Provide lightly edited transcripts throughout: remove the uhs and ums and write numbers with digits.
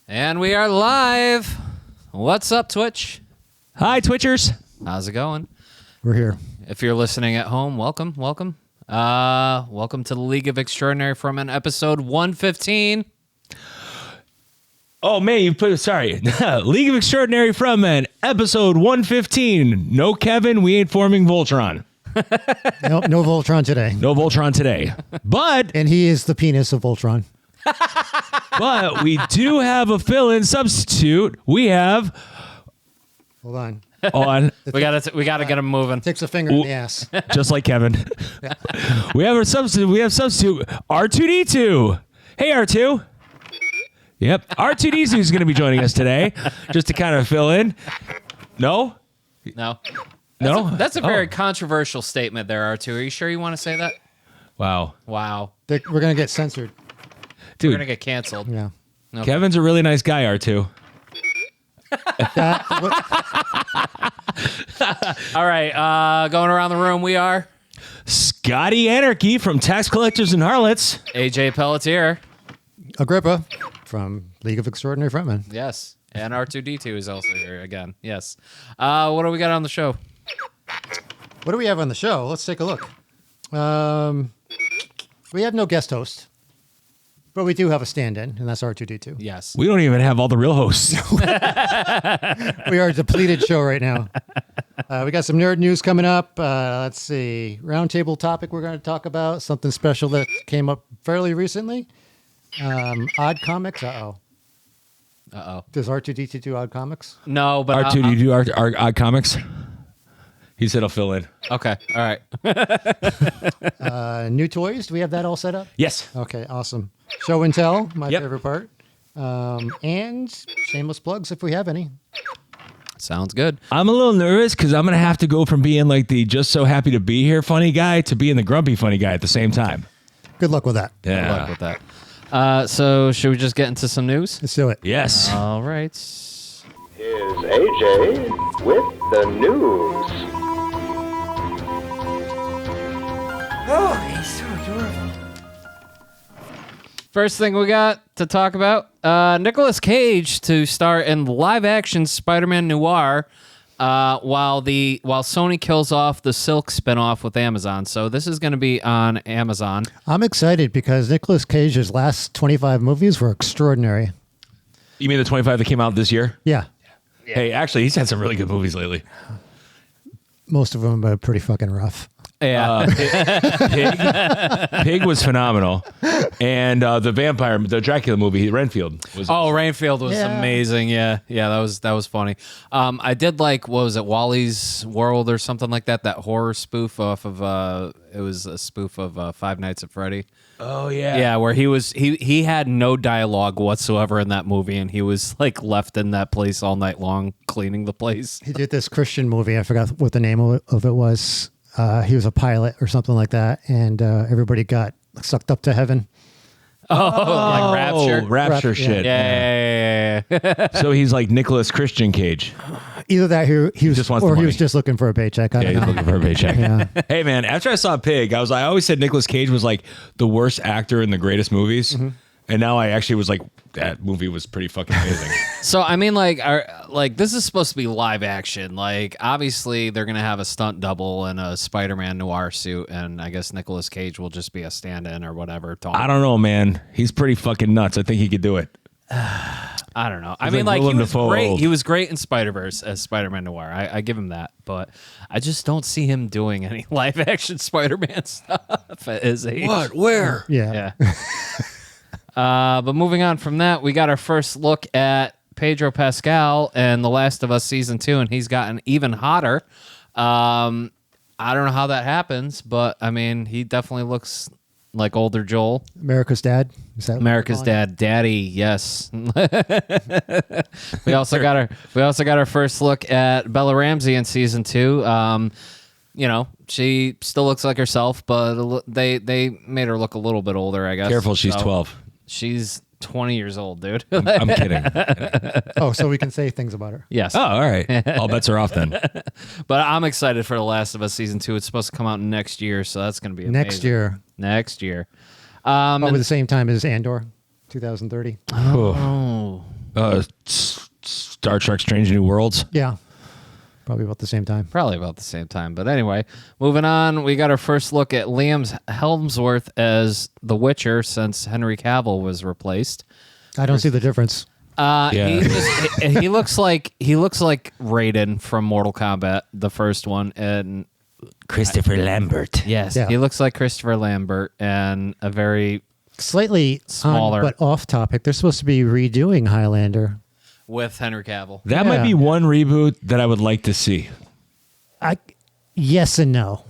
And we are live. What's up, Twitch? Hi, Twitchers. How's it going? We're here. If you're listening at home, welcome. Welcome to the League of Extraordinary from an episode 115. Oh, man, you put sorry. League of Extraordinary from an episode 115. No Kevin, we ain't forming Voltron. No Voltron today. No Voltron today. But And he is the penis of Voltron. we do have a fill-in substitute. We have Hold on. on We gotta get him moving. Takes a finger in the ass. just like Kevin. We have a substitute. We have substitute R2D2. Hey, R2. Yep. R2D2 is going to be joining us today just to kind of fill in. No? No. No? That's a very controversial statement there, R2. Are you sure you want to say that? Wow. Wow. We're going to get censored. We're Dude, gonna get canceled. Yeah. Okay. Kevin's a really nice guy, R2. All right. Going around the room, we are Scotty Anarchy from Tax Collectors and Harlots. AJ Pelletier. Agrippa from League of Extraordinary Frontmen. Yes. And R2D2 is also here again. Yes. What do we got on the show? What do we have on the show? Let's take a look. We have no guest host, but we do have a stand-in, and that's R2D2. Yes. We don't even have all the real hosts. We are a depleted show right now. We got some nerd news coming up. Let's see. Roundtable topic we're going to talk about. Something special that came up fairly recently. Odd comics. Uh-oh. Does R2D2 do odd comics? No, but R2D2 our comics. He said he'll fill in. okay. All right. New toys. Do we have that all set up? Yes. Okay, awesome. Show and tell, my Yep. favorite part. And shameless plugs if we have any. Sounds good. I'm a little nervous because I'm going to have to go from being like the just so happy to be here funny guy to being the grumpy funny guy at the same time. Good luck with that. Good Yeah. luck with that. So should we just get into some news? Let's do it. Yes. All right. Here's AJ with the news. First thing we got to talk about, Nicolas Cage to star in live-action Spider-Man Noir, while Sony kills off the Silk spinoff with Amazon. So this is going to be on Amazon. I'm excited because Nicolas Cage's last 25 movies were extraordinary. You mean the 25 that came out this year? Yeah. Hey, actually, he's had some really good movies lately. Most of them are pretty fucking rough. Yeah. Pig was phenomenal. And the Dracula movie, Renfield. Was Rainfield was Yeah. amazing. Yeah, that was funny. I did like, what was it, Wally's World or something like that? That horror spoof off of it was a spoof of Five Nights at Freddy. Oh, yeah. Yeah, where he had no dialogue whatsoever in that movie, and he was like left in that place all night long cleaning the place. He did this Christian movie. I forgot what the name of it was. He was a pilot or something like that, and everybody got sucked up to heaven. Like Rapture. Rapture Yeah. shit. Yeah. So he's like Nicholas Christian Cage. Either that, he was, just wants the or he money. was just looking for a paycheck. I Yeah, don't he's know. looking for a paycheck. Yeah. Hey, man, after I saw Pig, I always said Nicolas Cage was like the worst actor in the greatest movies. Mm-hmm. And now I actually was like, that movie was pretty fucking amazing. So I mean, this is supposed to be live action. Like, obviously, they're gonna have a stunt double in a Spider-Man Noir suit, and I guess Nicolas Cage will just be a stand-in or whatever. I don't know, man. He's pretty fucking nuts. I think he could do it. I don't know. I He's mean, like like, he Willem was Dafoe great. old. He was great in Spider-Verse as Spider-Man Noir. I give him that, but I just don't see him doing any live-action Spider-Man stuff at his age. Where? Yeah. Yeah. But moving on from that, we got our first look at Pedro Pascal and The Last of Us Season 2, and he's gotten even hotter. I don't know how that happens, but, I mean, he definitely looks like older Joel. America's Dad. Is that what America's we're calling it? Dad, Daddy, yes. We also got our first look at Bella Ramsey in Season 2. You know, she still looks like herself, but they made her look a little bit older, I guess. Careful, she's So, 12. She's 20 years old, dude. I'm kidding. Oh, so we can say things about her. Yes. Oh, all right. All bets are off then. But I'm excited for The Last of Us Season 2. It's supposed to come out next year, so that's going to be amazing. Next year. Next year. Probably the same time as Andor, 2030. Oh. Star Trek: Strange New Worlds. Yeah. Probably about the same time. Probably about the same time. But anyway, moving on, we got our first look at Liam Hemsworth as The Witcher since Henry Cavill was replaced. I don't see the difference. He looks like Raiden from Mortal Kombat, the first one, and Christopher Lambert. yes, Yeah. he looks like Christopher Lambert and a very Slightly Smaller. but off topic. They're supposed to be redoing Highlander. with Henry Cavill. That might be one reboot that I would like to see. Yes and no.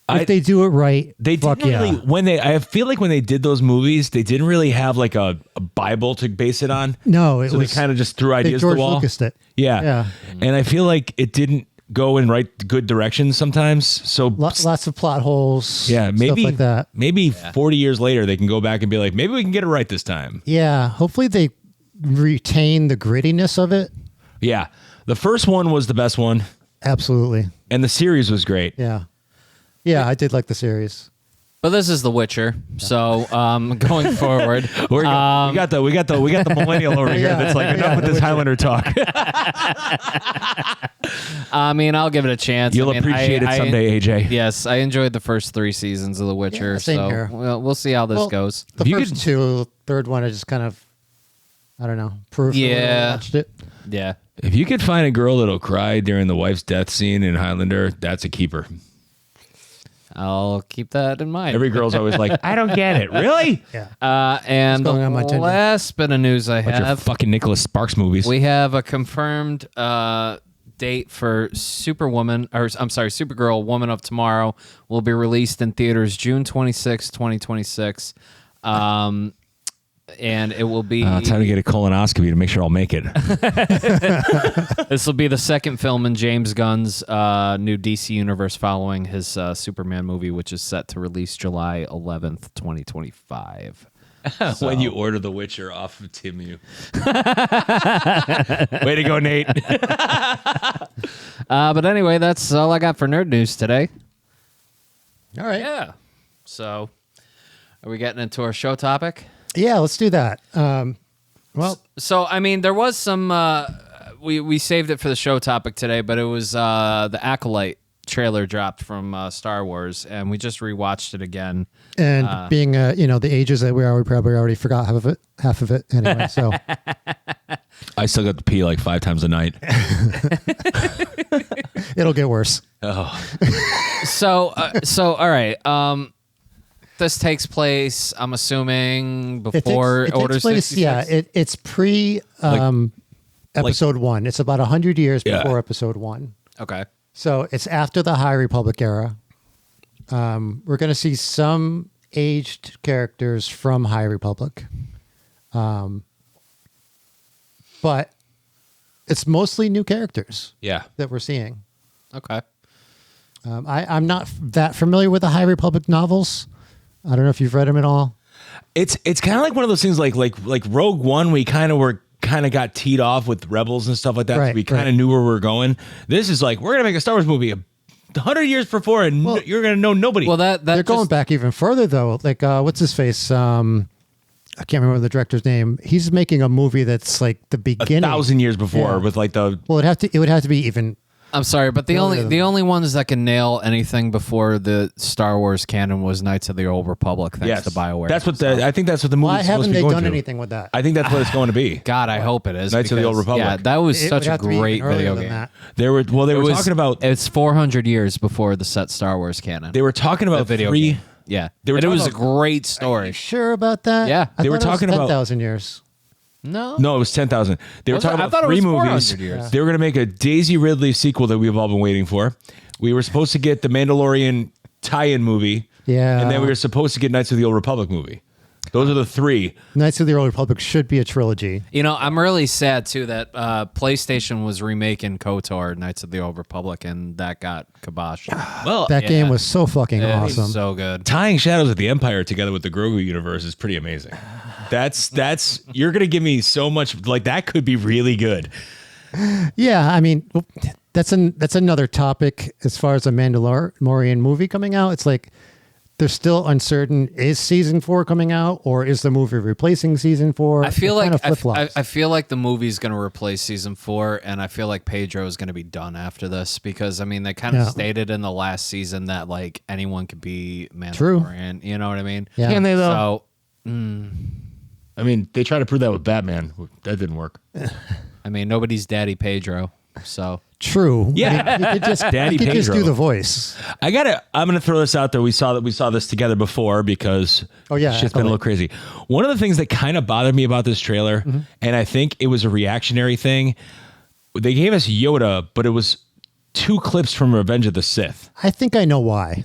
I- If they do it right, They fuck didn't really yeah. I feel like when they did those movies, they didn't really have like a Bible to base it on. No, it So was they kind of just threw they ideas to George the wall. Lucased it. Yeah. Yeah. And I feel like it didn't go in good directions sometimes. So Lots of plot holes. yeah, maybe stuff like that. maybe 40 years later they can go back and be like, maybe we can get it right this time. Yeah, hopefully they retain the grittiness of it. Yeah. The first one was the best one, Absolutely. and the series was great. Yeah. Yeah, I did like the series. But this is The Witcher, so going forward, We got the millennial over here Yeah. that's like, enough Yeah, with The this Witcher. Highlander talk. I mean, I'll give it a chance. You'll I mean, appreciate it someday, AJ. Yes, I enjoyed the first 3 seasons of The Witcher, Yeah, same so here. we'll see how this Well, goes. The If you first could- two, third one, I just kind of, I don't know, proved it when I Yeah. watched it. Yeah. If you could find a girl that'll cry during the wife's death scene in Highlander, that's a keeper. I'll keep that in mind. Every girl's always like, I don't get it. Really? Yeah. And the What's going on, my Tinder? last bit of news I Bunch of have, fucking Nicholas Sparks movies. we have a confirmed date for Supergirl, Woman of Tomorrow, will be released in theaters June 26, 2026. And it will be Time to get a colonoscopy to make sure I'll make it. this will be the second film in James Gunn's new DC universe following his Superman movie, which is set to release July 11th, 2025. When you order The Witcher off of Timu. Way to go, Nate. But anyway, that's all I got for nerd news today. All right. Yeah. So, are we getting into our show topic? Yeah, let's do that. Well, So, I mean, there was some. We saved it for the show topic today, but it was the Acolyte trailer dropped from Star Wars, and we just rewatched it again. and being the ages that we are, we probably already forgot half of it anyway. So I still got to pee like 5 times a night. it'll get worse. So, all right. This takes place, I'm assuming, before it Order takes place, 66? yeah, it's pre episode 1. It's about 100 years Yeah. before episode 1. Okay. So it's after the High Republic era. We're going to see some aged characters from High Republic. But it's mostly new characters Yeah. that we're seeing. Okay. I'm not that familiar with the High Republic novels. I don't know if you've read them at all. It's kind of like one of those things like Rogue One. We kind of got teed off with Rebels and stuff like that. So Right, we kind of right. knew where we were going. This is like, we're going to make a Star Wars movie 100 years before, and you're going to know nobody. Well, that They're going just- back even further though. Like what's his face? I can't remember the director's name. He's making a movie that's like the beginning. 1,000 years before Yeah. with like the... Well, it would have to be even. I'm sorry, but the Earlier only than ones that can nail anything before the Star Wars canon was Knights of the Old Republic, thanks Yes. to BioWare. That's what I think that's what the movie Why is supposed haven't to be they going done to. anything with that? I think that's what it's going to be. God, I hope it is. Knights of the Old because, Republic. Yeah, that was It such would a have to be great even earlier video than game. that. They were It was- talking about It's 400 years before the set Star Wars canon. they were talking the about video three. game. Yeah, They were and it talking was a about- great Are story. you sure about that? Yeah. I They were thought it was talking about- 10,000 years. No, No, it was 10,000. They were Was it? talking I about thought it 3 was movies. 400 years. They were going to make a Daisy Ridley sequel that we've all been waiting for. We were supposed to get the Mandalorian tie-in movie. Yeah. And then we were supposed to get Knights of the Old Republic movie. Those are the 3. Knights of the Old Republic should be a trilogy. You know, I'm really sad too that PlayStation was remaking KOTOR, Knights of the Old Republic, and that got kiboshed. Well, That game was so fucking It was awesome. so good. tying Shadows of the Empire together with the Grogu universe is pretty amazing. That's you're going to give me so much, like that could be really good. Yeah, I mean, that's another topic as far as a Mandalorian movie coming out. It's like they're still uncertain. Is season 4 coming out, or is the movie replacing season 4? I feel like flip-flops. I feel like the movie's going to replace season 4, and I feel like Pedro is going to be done after this because I mean they kind of stated in the last season that like anyone could be Mandalorian. True. You know what I mean? Yeah. Can they though? So, I mean, they tried to prove that with Batman. That didn't work. I mean, nobody's Daddy Pedro. So true. Yeah. I mean, you could just, Daddy you could just Pedro. do the voice. I'm gonna throw this out there. We saw this together before because shit's been a little crazy. One of the things that kind of bothered me about this trailer, and I think it was a reactionary thing, they gave us Yoda, but it was 2 clips from Revenge of the Sith. I think I know why.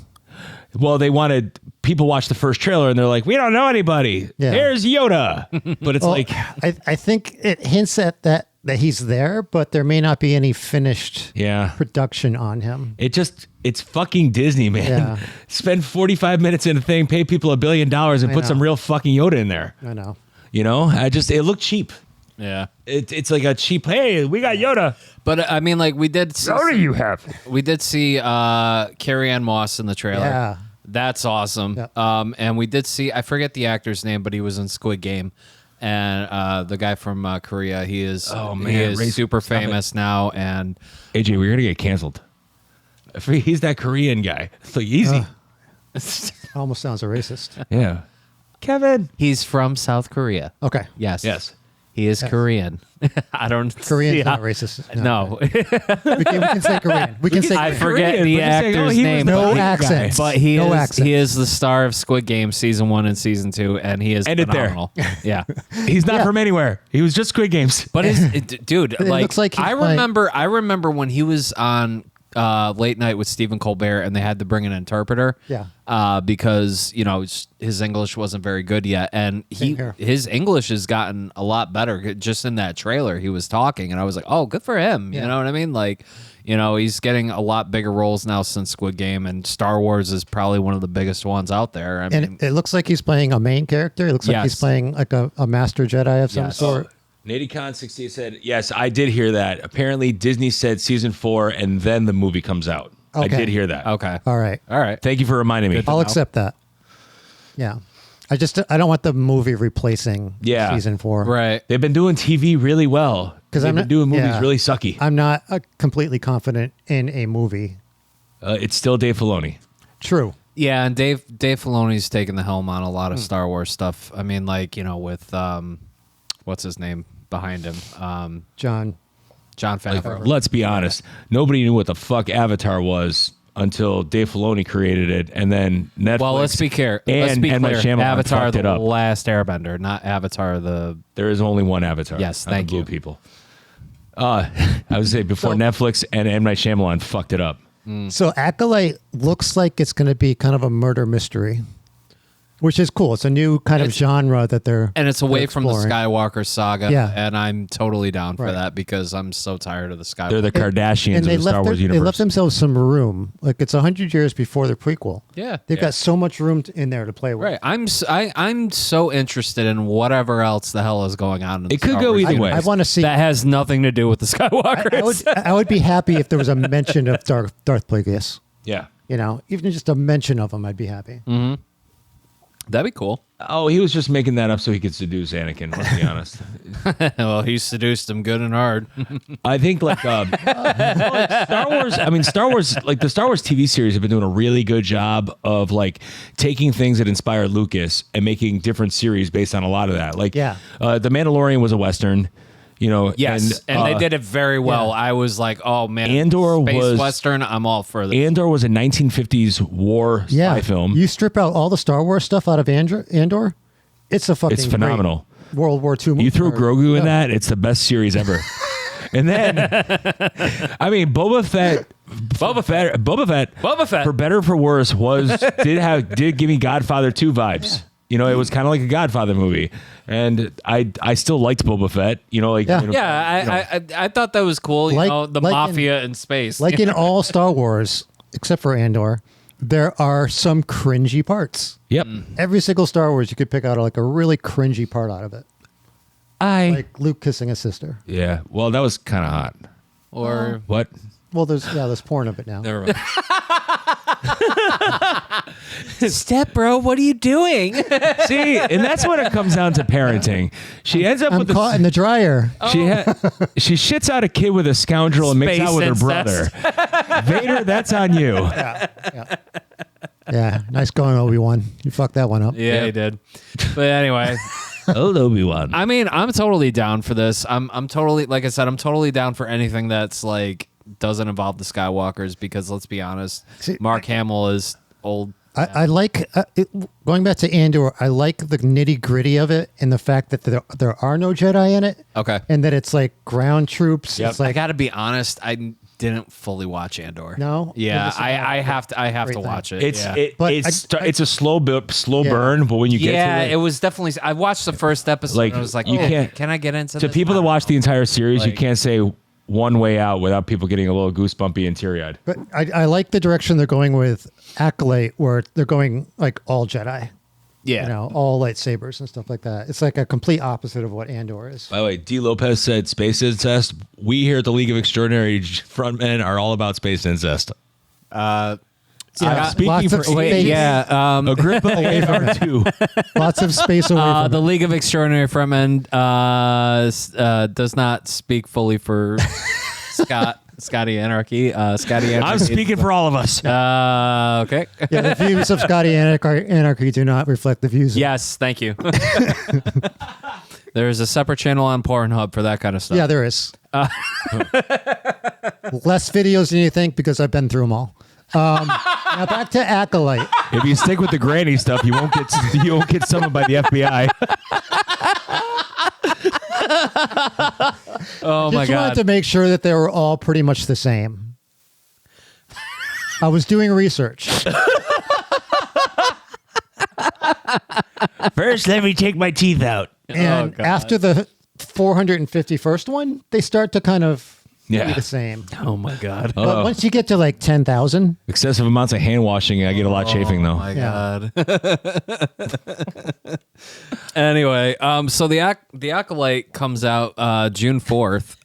Well, they wanted people watch the first trailer and they're like, we don't know anybody. Yeah. Here's Yoda. But it's like I think it hints at that he's there, but there may not be any finished production on him. It's fucking Disney, man. Yeah. Spend 45 minutes in a thing, pay people $1 billion and put some real fucking Yoda in there. I know. You know, it looked cheap. yeah. It's like a cheap, hey, we got Yoda. But I mean, like we did. See, you have? we did see Carrie-Anne Moss in the trailer. Yeah. That's awesome. Yep. And we did see, I forget the actor's name, but he was in Squid Game. And the guy from Korea, he is super famous now. And AJ, we're going to get canceled. He's that Korean guy. It's like easy. Almost sounds a racist. Yeah. Kevin. he's from South Korea. Okay. Yes. Yes. He is Korean. I don't Korean's see not how- racist. No. We can say Korean. We can say I Korean. forget Korean, the but just saying, actor's he was name. the No lead accents. guy. But he No is accents. he is the star of Squid Game season 1 and season 2, and he is End it there. phenomenal. Yeah, He's not from anywhere. He was just Squid Games. but dude, It like, looks like he's I remember when he was on Late Night with Stephen Colbert, and they had to bring an interpreter. Yeah. Because his English wasn't very good yet, and here. his English has gotten a lot better. Just in that trailer, he was talking, and I was like, oh, good for him. Yeah. You know what I mean? Like, he's getting a lot bigger roles now since Squid Game, and Star Wars is probably one of the biggest ones out there. I mean, And it looks like he's playing a main character. It looks like he's Yes. playing like a master Jedi of some Yes. sort. NadyCon68 said, yes, I did hear that. Apparently, Disney said season 4 and then the movie comes out. I Okay. did hear that. okay, All right. all right. Thank you for reminding me. I'll know. accept that. Yeah. I don't want the movie replacing season 4. Right. They've been doing TV really well. 'Cause They've I'm been not- doing movies yeah. really sucky. I'm not completely confident in a movie. It's still Dave Filoni. True. Yeah, and Dave Filoni's taking the helm on a lot of Star Wars stuff. I mean, like, with what's his name behind him? John. John Favreau. Let's be honest. Nobody knew what the fuck Avatar was until Dave Filoni created it, and then Netflix. Well, let's be clear. Let's and be M. Night clear. Shyamalan Avatar, fucked it the up. last Airbender, not Avatar, the... There is only one Avatar. Yes, not the thank blue you. people. I would say before Netflix and M. Night Shyamalan fucked it up. So Acolyte looks like it's going to be kind of a murder mystery, which is cool. It's a new kind of genre that they're And it's away from the exploring. Skywalker saga, Yeah. and I'm totally down for Right. that because I'm so tired of the Skywalker. They're the Kardashians and they of the Star left Wars they universe. left themselves some room. Like it's 100 years before the prequel. Yeah. They've got so much room in there to play with. Right. I'm so interested in whatever else the hell is going on. In the It could Star go Wars either way. I want to see. That has nothing to do with the Skywalkers. I would be happy if there was a mention of Darth Plagueis. Yeah. Even just a mention of him, I'd be happy. That'd be cool. Oh, he was just making that up so he could seduce Anakin. Let's be honest. Well, he seduced him good and hard. I think like Star Wars. I mean, Star Wars, like the Star Wars TV series, have been doing a really good job of like taking things that inspired Lucas and making different series based on a lot of that. Like, Yeah. The Mandalorian was a Western. Yes, and they did it very well. yeah. I was like, oh man, Andor space was- Western. I'm all for this. Andor was a 1950s war Yeah. spy film. You strip out all the Star Wars stuff out of Andor, it's a fucking It's phenomenal. great World War II movie. You throw Grogu in that, it's the best series ever. And then, I mean, Boba Fett, for better or for worse, did give me Godfather 2 vibes. It was kind of like a Godfather movie, and I still liked Boba Fett. I thought that was cool. Like- The like mafia in space. Like in all Star Wars, except for Andor, there are some cringy parts. Yep. Every single Star Wars, you could pick out like a really cringy part out of it. Like Luke kissing his sister. Yeah. Well, that was kind of hot. or What? Well, there's porn of it now. never mind. Step bro, what are you doing? See, and that's when it comes down to parenting. She ends up I'm with caught in the dryer. she shits out a kid with a scoundrel and makes Space out with incest. her brother. Vader, that's on you. Yeah, nice going, Obi-Wan. You fucked that one up. Yeah, he did. But anyway, Oh, Obi-Wan. I mean, I'm totally down for this. I'm totally, like I said, I'm totally down for anything that's like doesn't involve the Skywalkers because let's be honest, Mark Hamill is old. I like going back to Andor. I like the nitty gritty of it and the fact that there are no Jedi in it. Okay. And that it's like ground troops. Yep. It's like I got to be honest, I didn't fully watch Andor. No? Yeah, Give us a- I have to Great watch it. It's yeah. But it's a slow burn, but when you get Yeah, to it was definitely. I watched the first episode. Like, and I was like, you can't- can I get into to this? people that watch the entire series, you Like- can't say one way out without people getting a little goosebumpy and teary-eyed. But I like the direction they're going with Acolyte, where they're going like all Jedi. Yeah. You know, all lightsabers and stuff like that. It's like a complete opposite of what Andor is. By the way, D. Lopez said space incest. We here at the League of Extraordinary Frontmen are all about space incest. Speaking lots for of space. Wait, yeah. Agrippa and R2. Lots of space away from The it. League of Extraordinary Frontmen does not speak fully for Scotty Anarchy. Scotty Anarchy. I'm speaking for all of us. Okay. Yeah, the views of Scotty Anarchy do not reflect the views. Yes, thank you. There's a separate channel on Pornhub for that kind of stuff. Yeah, there is. Less videos than you think because I've been through them all. Now back to Acolyte. If you stick with the granny stuff, you won't get summoned by the FBI. Oh my Just wanted god. to make sure that they were all pretty much the same. I was doing research. First, let me take my teeth out. And God. after the 451st one, they start to kind of be Yeah. the same. Oh my god. But once you get to like 10,000, Excessive amounts of hand washing, I get a lot chafing though. Oh my Yeah. god. Anyway, so the Acolyte comes out June 4th.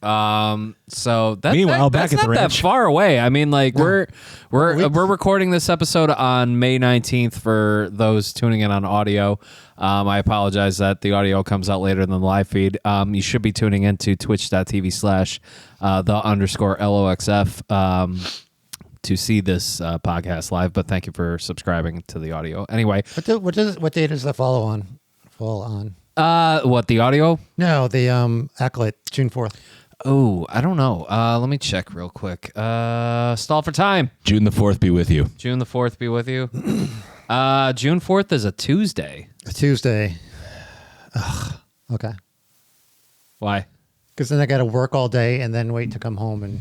So that's Meanwhile, that's back at not the that ranch. far away. I mean, like we're weeks. recording this episode on May 19th for those tuning in on audio. I apologize that the audio comes out later than the live feed. You should be tuning into twitch.tv/the_LOXF to see this podcast live, but thank you for subscribing to the audio. Anyway, what date does that fall on? what, the audio? No, the Acolyte, June 4th. Oh, I don't know. Let me check real quick. Stall for time. June the 4th be with you. June the 4th be with you. June 4th is a Tuesday. A Tuesday. Ugh. Okay. Why? Because then I got to work all day and then wait to come home and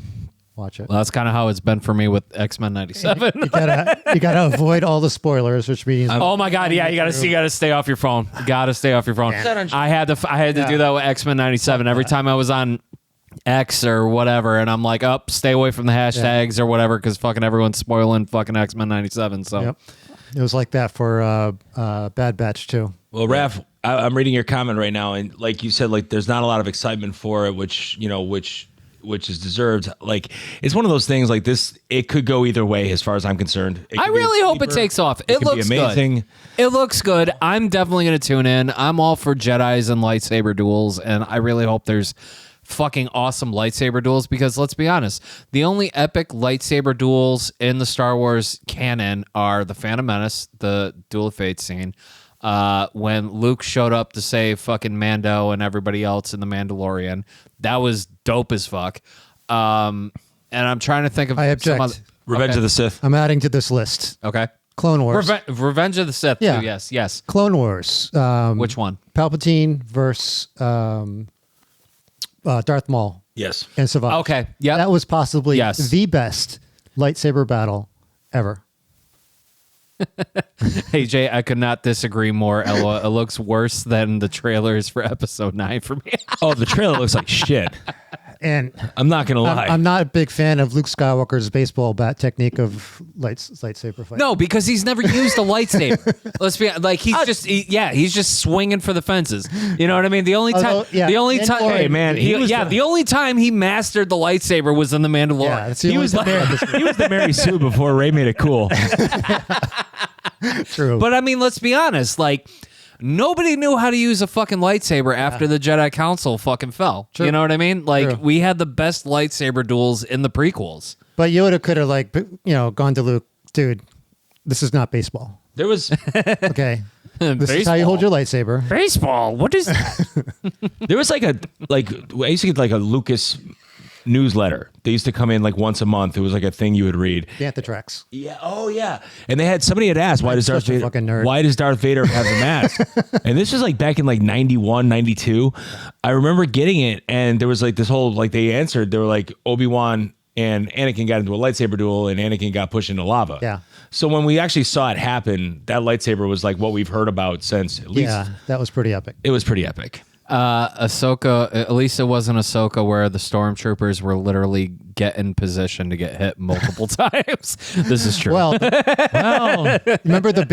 watch it. Well, that's kind of how it's been for me with X-Men 97. You gotta avoid all the spoilers, which means Oh my god, yeah, you gotta stay off your phone. You gotta stay off your phone. I had to do that with X-Men 97. Every time I was on X or whatever, and I'm like, stay away from the hashtags or whatever, because fucking everyone's spoiling fucking X-Men 97. So Yep. It was like that for Bad Batch too. Well, Raph, I'm reading your comment right now, and like you said, like there's not a lot of excitement for it, which is deserved. Like it's one of those things. Like this, it could go either way, as far as I'm concerned. I really hope it takes off. It could looks be amazing. good. It looks good. I'm definitely gonna tune in. I'm all for Jedis and lightsaber duels, and I really hope there's fucking awesome lightsaber duels, because let's be honest, the only epic lightsaber duels in the Star Wars canon are the Phantom Menace, the Duel of Fate scene, when Luke showed up to save fucking Mando and everybody else in the Mandalorian. That was dope as fuck. And I'm trying to think of I object. some other. Revenge of the Sith. I'm adding to this list. Okay. Clone Wars. Revenge of the Sith. Yeah. Too. Yes. Clone Wars. Which one? Palpatine versus Darth Maul Yes. and Savage. Okay. Yep. That was possibly Yes. the best lightsaber battle ever. Hey Jay, I could not disagree more. Ella, it looks worse than the trailers for Episode 9 for me. Oh, the trailer looks like shit. And I'm not gonna lie. I'm not a big fan of Luke Skywalker's baseball bat technique of lightsaber fight. No, because he's never used a lightsaber. Let's be like he's just swinging for the fences. You know what I mean? The only time, Although, yeah, the only time, Mandalorian, Hey, man, the only time he mastered the lightsaber was in the Mandalorian. Yeah, that's the he only was time I like, he was the Mary Sue before Ray made it cool. True. But I mean, let's be honest. Like, nobody knew how to use a fucking lightsaber after the Jedi Council fucking fell. True. You know what I mean? Like, True. we had the best lightsaber duels in the prequels. But Yoda could have gone to Luke, dude. This is not baseball. There was Okay, this is how you hold your lightsaber. Baseball. What is that? there was I used to get like a Lucas newsletter. They used to come in like once a month. It was like a thing you would read. Anthrax. Yeah. Oh, yeah. And they had somebody had asked, why does Darth such a Vader? fucking nerd. Why does Darth Vader have the mask? And this was like back in like 91, 92. I remember getting it, and there was like this whole they answered. They were like Obi-Wan and Anakin got into a lightsaber duel, and Anakin got pushed into lava. Yeah. So when we actually saw it happen, that lightsaber was like what we've heard about since. At least Yeah, that was pretty epic. it was pretty epic. Ahsoka, at least it wasn't Ahsoka where the stormtroopers were literally get in position to get hit multiple times. This is true. Well, Well, remember when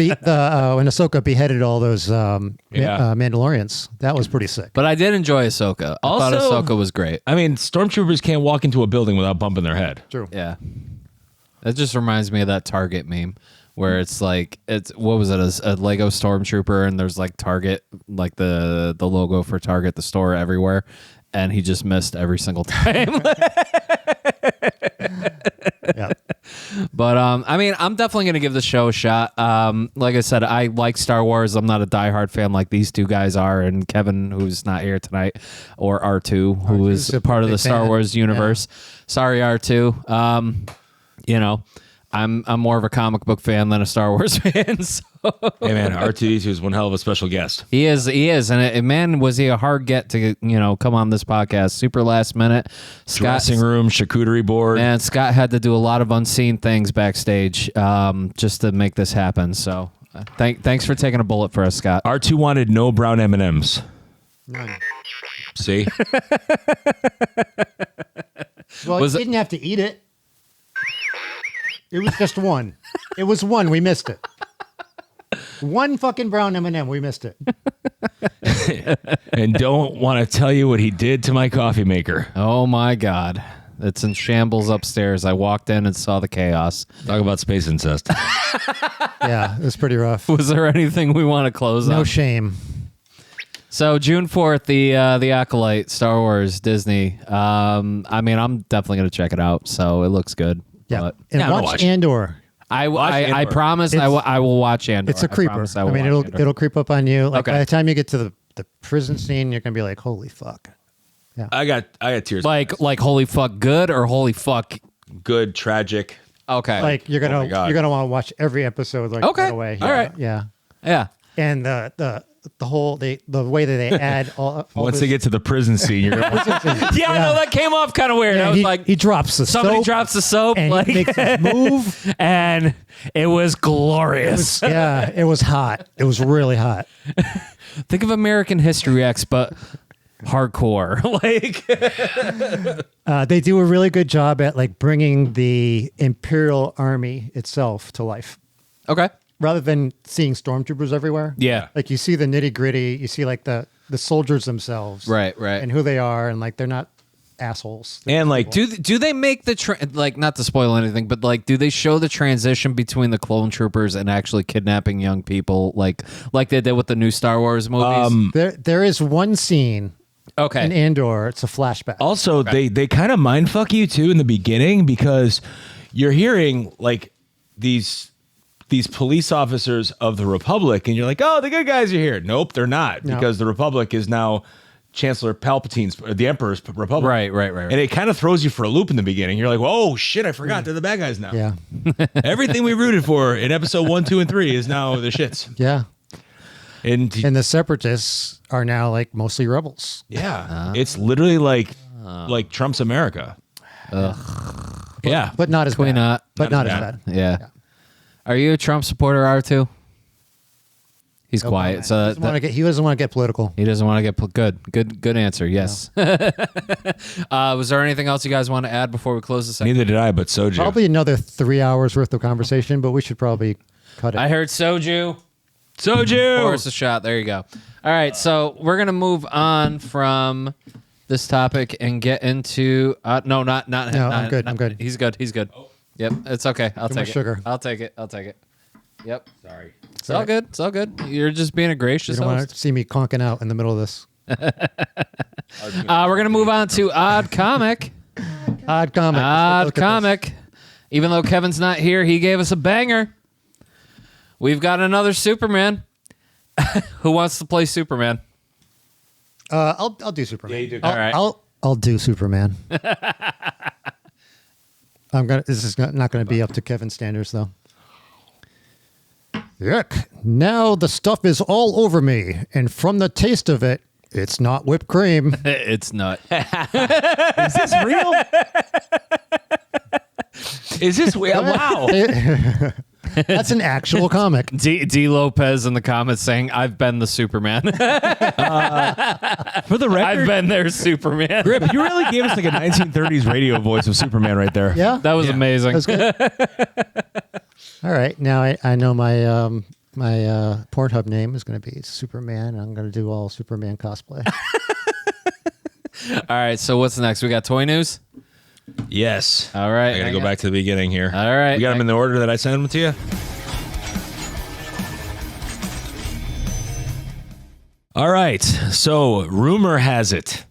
Ahsoka beheaded all those Mandalorians? That was pretty sick. But I did enjoy Ahsoka. I thought Also- Ahsoka was great. I mean, stormtroopers can't walk into a building without bumping their head. True. Yeah. That just reminds me of that Target meme where it's like, what was it, a Lego Stormtrooper, and there's like Target, like the logo for Target, the store everywhere, and he just missed every single time. Yeah. But I mean, I'm definitely gonna give the show a shot. Like I said, I like Star Wars. I'm not a diehard fan like these two guys are, and Kevin, who's not here tonight, or R2, who is a part of the big Star fan. Wars universe. Sorry, R2. You know, I'm more of a comic book fan than a Star Wars fan. So. Hey man, R2D2 is one hell of a special guest. He is, and man, was he a hard get to come on this podcast? Super last minute. Dressing room, charcuterie board. And Scott had to do a lot of unseen things backstage just to make this happen. So thanks for taking a bullet for us, Scott. R2 wanted no brown M&Ms. None. See? Well, Was you it- didn't have to eat it. It was just one. It was one. We missed it. One fucking brown M&M. We missed it. And don't want to tell you what he did to my coffee maker. Oh my God. It's in shambles upstairs. I walked in and saw the chaos. Talk about space incest. Yeah, it was pretty rough. Was there anything we want to close No on? shame. So June 4th, the Acolyte, Star Wars, Disney. I mean, I'm definitely going to check it out. So it looks good. Yeah. But And Yeah, I'm gonna watch watch. Andor. I Andor. promise I will watch Andor. It's a creeper. promise I will mean, watch Andor. it'll creep up on you. Like Okay. by the time you get to the prison scene, you're gonna be like, "Holy fuck!" I got tears. like holy fuck good or holy fuck. Good, tragic. Okay. Like you're my gonna God. want to watch every episode like Okay. right away. All right. Yeah. yeah. And the whole the way that they add all Once this, they get to the prison scene, you're gonna Yeah, I know that came off kind of weird. yeah, I was he, like, he drops the somebody soap drops the soap, and like, he makes a move. and it was glorious. Yeah, it was hot. It was really hot. Think of American History X, but hardcore. Like, They do a really good job at like bringing the Imperial Army itself to life, okay, rather than seeing stormtroopers everywhere. yeah, Like you see the nitty gritty. You see like the soldiers themselves, right. and who they are, and like they're not assholes. and like Do they make the like, not to spoil anything, but like, do they show the transition between the clone troopers and actually kidnapping young people, like they did with the new Star Wars movies? There is one scene Okay, in Andor. It's a flashback. also they kind of mind fuck you too in the beginning, because you're hearing like these police officers of the Republic, and you're like, oh, the good guys are here. Nope, they're not, No. because the Republic is now Chancellor Palpatine's, the Emperor's Republic. Right. And it kind of throws you for a loop in the beginning. You're like, oh shit, I forgot they're the bad guys now. Yeah, Everything we rooted for in episode 1, 2, and 3 is now the shits. yeah. And And the Separatists are now like mostly rebels. yeah, it's literally like Trump's America. Yeah. But not as Can we bad. not? But Not not as as bad. bad. yeah. Are you a Trump supporter, R2? He's quiet. So He doesn't want to get political. he doesn't want to get good answer. Yes. Was there anything else you guys want to add before we close this? Neither did I, but Soju. Probably another 3 hours worth of conversation, but we should probably cut it. I heard soju. Soju. Horse a shot. There you go. All right, so we're gonna move on from this topic and get into. No, not him. No, I'm good. I'm good. He's good. He's good. Yep, it's okay. I'll Too take much it. sugar. I'll take it. I'll take it. Yep. Sorry. It's all good. It's all good. You're just being a You gracious don't want host. to see me conking out in the middle of this. We're gonna move on to Odd Comic. Odd comic. Odd Look at Comic. Even though Kevin's not here, he gave us a banger. We've got another Superman. Who wants to play Superman? this. I'll do Superman. Yeah, you do. All right. I'll do Superman. This is not gonna be up to Kevin's standards though. Yuck. Now the stuff is all over me, and from the taste of it, it's not whipped cream. It's not. Is this real? Is this real? Wow. That's an actual comic. D. Lopez in the comments saying, "I've been the Superman. For the I've record, been their Superman." Grip, you really gave us like a 1930s radio voice of Superman right there. Yeah, That was amazing. that's good. All right, now I know my my Pornhub name is going to be Superman. I'm going to do all Superman cosplay. All right, so what's next? We got toy news. Yes. All right, I got to go back to the beginning here. All right. We got them in the order that I sent them to you? All right. So, rumor has it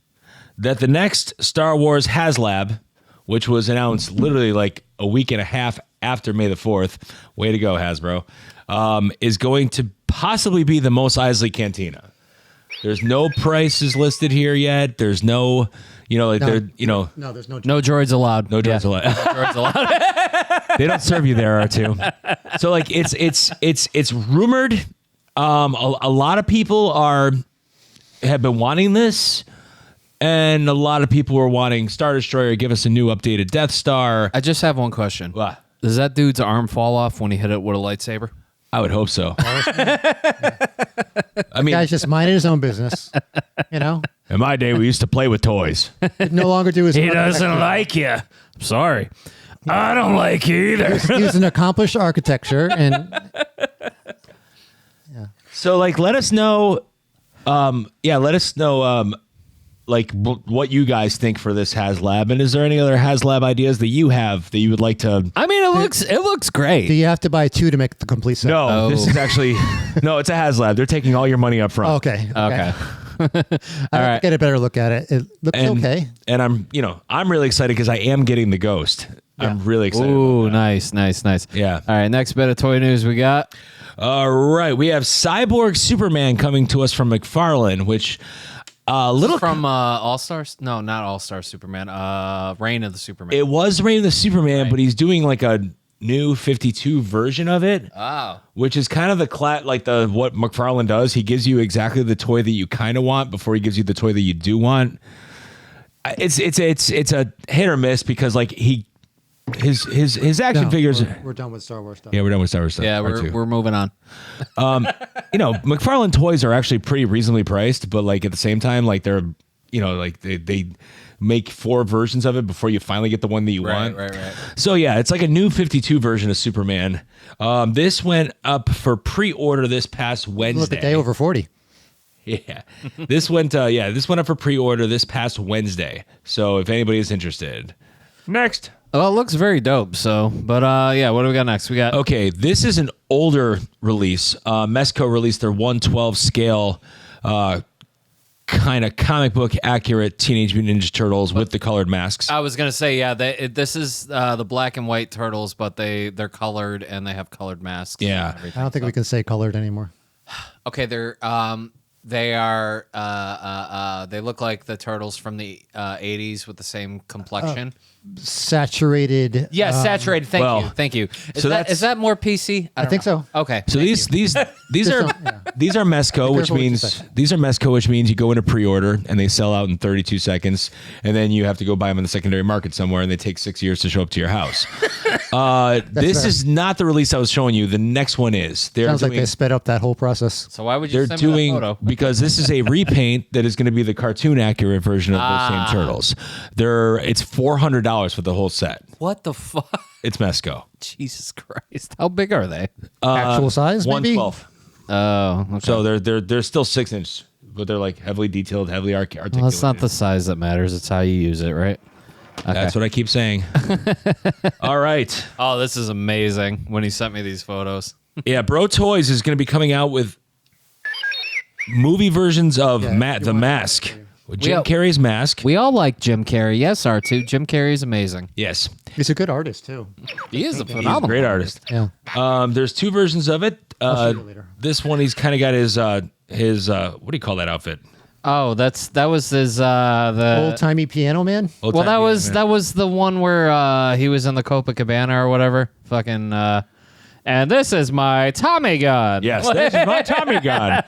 that the next Star Wars HasLab, which was announced literally like a week and a half after May the 4th, way to go, Hasbro, is going to possibly be the Mos Eisley Cantina. There's no prices listed here yet. There's no, No, there's no. No droids allowed. no droids allowed. droids allowed. They don't serve you there, R2. So like it's rumored. A lot of people have been wanting this, and a lot of people were wanting Star Destroyer. Give us a new updated Death Star. I just have one question. What? Does that dude's arm fall off when he hit it with a lightsaber? I would hope so. I mean, Guy's just minding his own business. in my day, we used to play with toys. He'd no longer do his. He doesn't like you. I'm sorry. I don't like you either. He's an accomplished architecture, and So like, let us know. Let us know. What you guys think for this HasLab, and is there any other HasLab ideas that you have that you would like to? I mean, it looks great. do you have to buy two to make the complete set? No, Oh. this is actually it's a HasLab. They're taking all your money up front. Okay. Okay. All right. Get a better look at it. It looks okay. And I'm really excited because I am getting the Ghost. I'm really excited. Ooh, about that. nice. Yeah. All right, next bit of toy news we got. All right, we have Cyborg Superman coming to us from McFarlane, which From All Stars? No, not All Star Superman. Reign of the Superman. it was Reign of the Superman, but he's doing like a new 52 version of it. Oh. Which is kind of what McFarlane does. He gives you exactly the toy that you kind of want before he gives you the toy that you do want. It's a hit or miss because like his action No, figures. We're done with Star Wars stuff. Yeah, we're done with Star Wars stuff. Yeah, R2. we're moving on. McFarlane toys are actually pretty reasonably priced, but like at the same time, like they're like they make 4 versions of it before you finally get the one that you want. Right. So yeah, it's like a new 52 version of Superman. This went up for pre-order this past Wednesday. Look, a day over 40. Yeah, this went up for pre-order this past Wednesday. So if anybody is interested, next. Well, it looks very dope. So, but what do we got next? We got Okay, this is an older release. Mezco released their 1/12 scale, kind of comic book accurate Teenage Mutant Ninja Turtles with the colored masks. I was gonna say, this is the black and white turtles, but they're colored and they have colored masks. Yeah. and everything. I don't think we can say colored anymore. Okay, they're They are. They look like the turtles from the 80s with the same complexion. Saturated. Yeah, saturated. Thank you. Is that more PC? I think so. Okay. So these are Mesco, which careful what you means say. these are Mesco, which means you go into pre-order and they sell out in 32 seconds, and then you have to go buy them in the secondary market somewhere, and they take 6 years to show up to your house. This fair. is not the release I was showing you. The next one is. Sounds like they sped up that whole process. So why would you They're send me doing that photo? because this is a repaint that is going to be the cartoon accurate version of those same turtles. It's $400 for the whole set. What the fuck? It's Mesco. Jesus Christ! How big are they? Actual size, maybe? 112. Oh, okay. So they're still 6-inch, but they're like heavily detailed, heavily articulated. Well, it's not the size that matters; it's how you use it, right? Okay. That's what I keep saying. All right. Oh, this is amazing. When he sent me these photos. Yeah, Bro Toys is going to be coming out with movie versions of The Mask. Jim Carrey's Mask. We all like Jim Carrey. Yes, R2. Jim Carrey is amazing. Yes. He's a good artist, too. He is a He's phenomenal a great artist. Yeah. There's 2 versions of it. I'll show you later. This one, he's kind of got his what do you call that outfit? Oh, that was his the Old-timey piano man? well, that was the one where he was in the Copacabana or whatever. Fucking and this is my Tommy gun. Yes, this is my Tommy gun.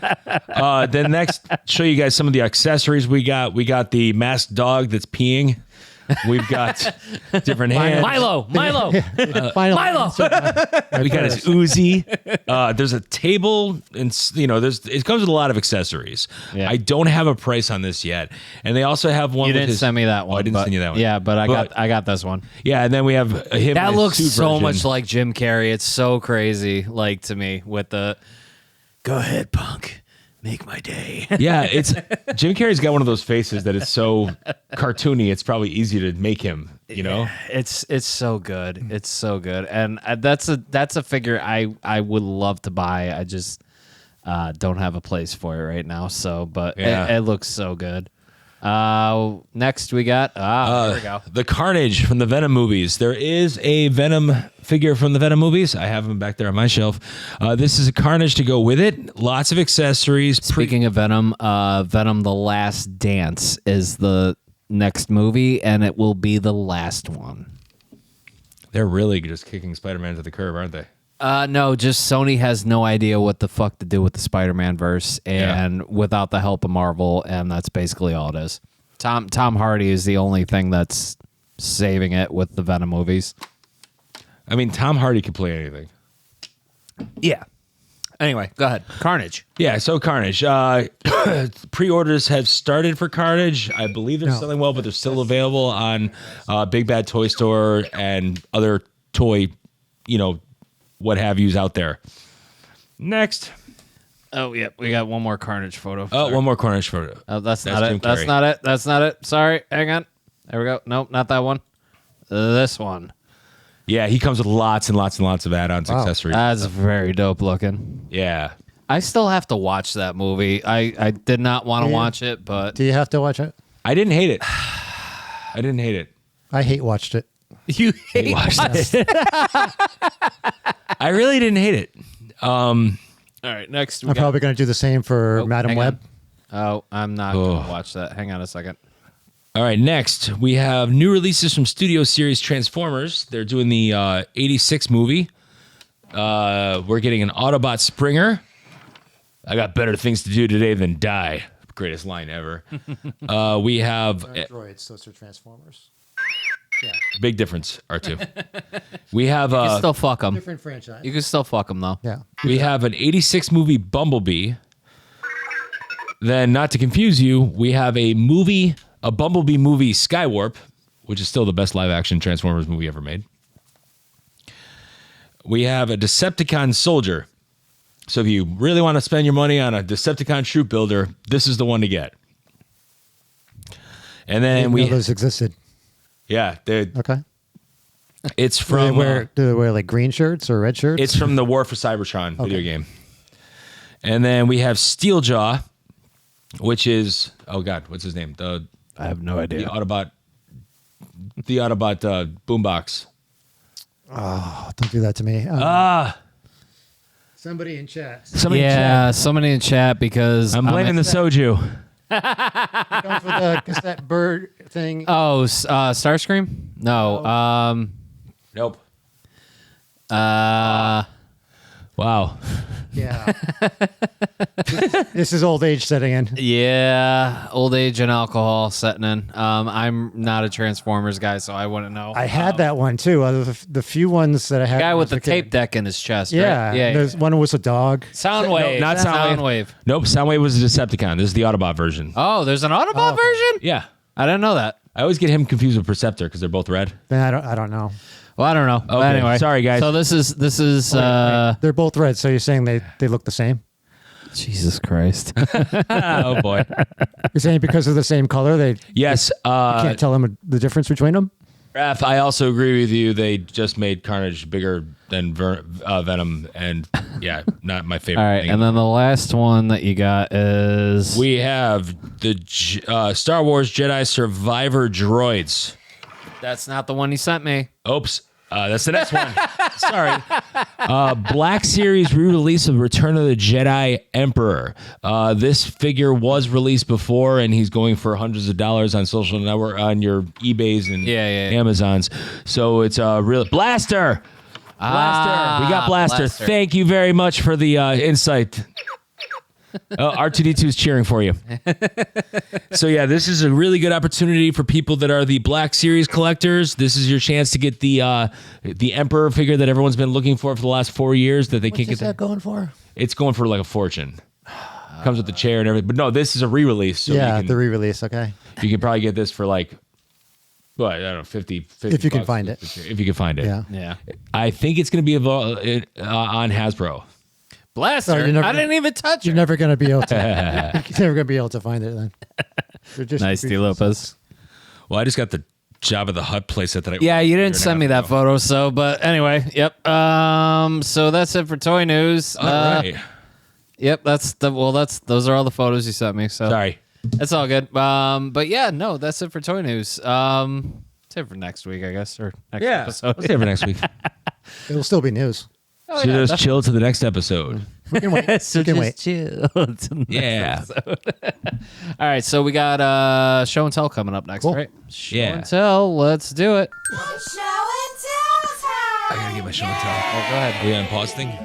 Then next, show you guys some of the accessories we got. We got the masked dog that's peeing. We've got different hands. Milo. Finally. Milo. We got his Uzi. There's a table, and it comes with a lot of accessories. Yeah. I don't have a price on this yet, and they also have one. You with didn't send me that one. Oh, I didn't but- send you that one. Yeah, but I got this one. Yeah, and then we have him. That in his looks suit so version. much like Jim Carrey. It's so crazy, like to me, with the "Go ahead, punk, make my day." Yeah, it's Jim Carrey's got one of those faces that is so cartoony. It's probably easy to make him. It's so good. It's so good, and that's a figure I would love to buy. I just don't have a place for it right now. So, but Yeah. it looks so good. Next we got here we go. The Carnage from the Venom movies. There is a Venom figure from the Venom movies. I have him back there on my shelf. This is a Carnage to go with it. Lots of accessories. Speaking of Venom, Venom: The Last Dance is the next movie, and it will be the last one. They're really just kicking Spider-Man to the curb, aren't they? No, just Sony has no idea what the fuck to do with the Spider-Man verse, and without the help of Marvel, and that's basically all it is. Tom Hardy is the only thing that's saving it with the Venom movies. I mean, Tom Hardy could play anything. Yeah. Anyway, go ahead. Carnage. Yeah, so Carnage. Pre-orders have started for Carnage. I believe they're selling well, but they're still available on Big Bad Toy Store and other toy, what have yous out there. Next. Oh, yeah. We got one more Carnage photo. Oh, one more Carnage photo. Oh, that's That's not Jim it. That's Carrey. not it. That's not it. Sorry. Hang on. There we go. Nope, not that one. This one. Yeah, he comes with lots and lots and lots of add-ons, accessories. That's very dope looking. Yeah. I still have to watch that movie. I did not want to watch it, but Do you have to watch it? I didn't hate it. I didn't hate it. I hate watched it. you hate watched it. I really didn't hate it. All right, next. I'm probably going to do the same for Madam hang Web. on. Oh, I'm not going to watch that. Hang on a second. All right, next we have new releases from Studio Series Transformers. They're doing the 86 movie. We're getting an Autobot Springer. I got better things to do today than die. Greatest line ever. We have Droids, those are Transformers. Yeah. big difference, R2. We have You can still fuck them. Different franchise. You can still fuck them though. Yeah. we have an 86 movie Bumblebee. Then, not to confuse you, we have a Bumblebee movie Skywarp, which is still the best live action Transformers movie ever made. We have a Decepticon Soldier. So if you really want to spend your money on a Decepticon troop builder, this is the one to get. And then Didn't know those existed. Okay. It's Do from they wear like green shirts or red shirts? it's from the War for Cybertron video game. And then we have Steeljaw, which is what's his name? I have no The idea. Autobot boombox. Oh, don't do that to me. Somebody in chat. Somebody in Yeah, chat. somebody in chat because I'm blaming the soju. Going for the cassette bird thing. Oh, Starscream? No. Nope. Uh, Wow. Yeah. This is old age setting in. yeah, old age and alcohol setting in. I'm not a Transformers guy, so I wouldn't know. I had that one too. The few ones that I had. guy when I with was the a kid. tape deck in his chest. Yeah. Right? Yeah. There's one was a dog. Soundwave. not Soundwave. Nope. Soundwave was a Decepticon. This is the Autobot version. Oh, there's an Autobot version? Yeah. I didn't know that. I always get him confused with Perceptor because they're both red. Man, I don't know. Well, I don't know. But Okay, anyway, sorry, guys. So this is They're both red, so you're saying they look the same? Jesus Christ. Oh boy. You're saying because of the same color, they Yes. can't tell them the difference between them? Raph, I also agree with you. They just made Carnage bigger than Venom, and yeah, not my favorite. All right, thing. and then the last one that you got is We have the Star Wars Jedi Survivor droids. that's not the one you sent me. Oops. That's the next one. Sorry. Black Series re-release of Return of the Jedi Emperor. This figure was released before, and he's going for hundreds of dollars on social network, on your eBays and Yeah. Amazons. So it's a real Blaster. Blaster. We got Blaster. Blaster. Thank you very much for the insight. R2D2 is cheering for you. So yeah, this is a really good opportunity for people that are the Black Series collectors. This is your chance to get the Emperor figure that everyone's been looking for the last 4 years that they can't What's get. that going for? It's going for like a fortune. Comes with the chair and everything. But no, this is a re-release. So Yeah, you the can, re-release. Okay. you can probably get this for like, what, I don't know, 50 If you can bucks. find it. If you can find it. Yeah. Yeah. I think it's going to be on Hasbro. Blaster. Oh, you're never- I didn't even touch You're it. never gonna be able to. You're never gonna be able to find it then. They're just Nice, D. Lopez. Well, I just got the Jabba the Hutt playset that I. Yeah, you a year didn't and a send me half that ago. photo, so but anyway, yep. So that's it for toy news. All right. Yep, those are all the photos you sent me. So Sorry. that's all good. But yeah, no, that's it for toy news. It's it for next week, I guess, or next episode. Let's see for next week. It'll still be news. Oh, So yeah, just chill to the next episode. We can wait. so we can just wait. chill. till next Yeah. episode. All right, so we got show and tell coming up next, Cool. right? Show Yeah. and tell. Let's do it. Show and tell time. I gotta get my show and tell. Oh, go ahead. Are we on pause thing?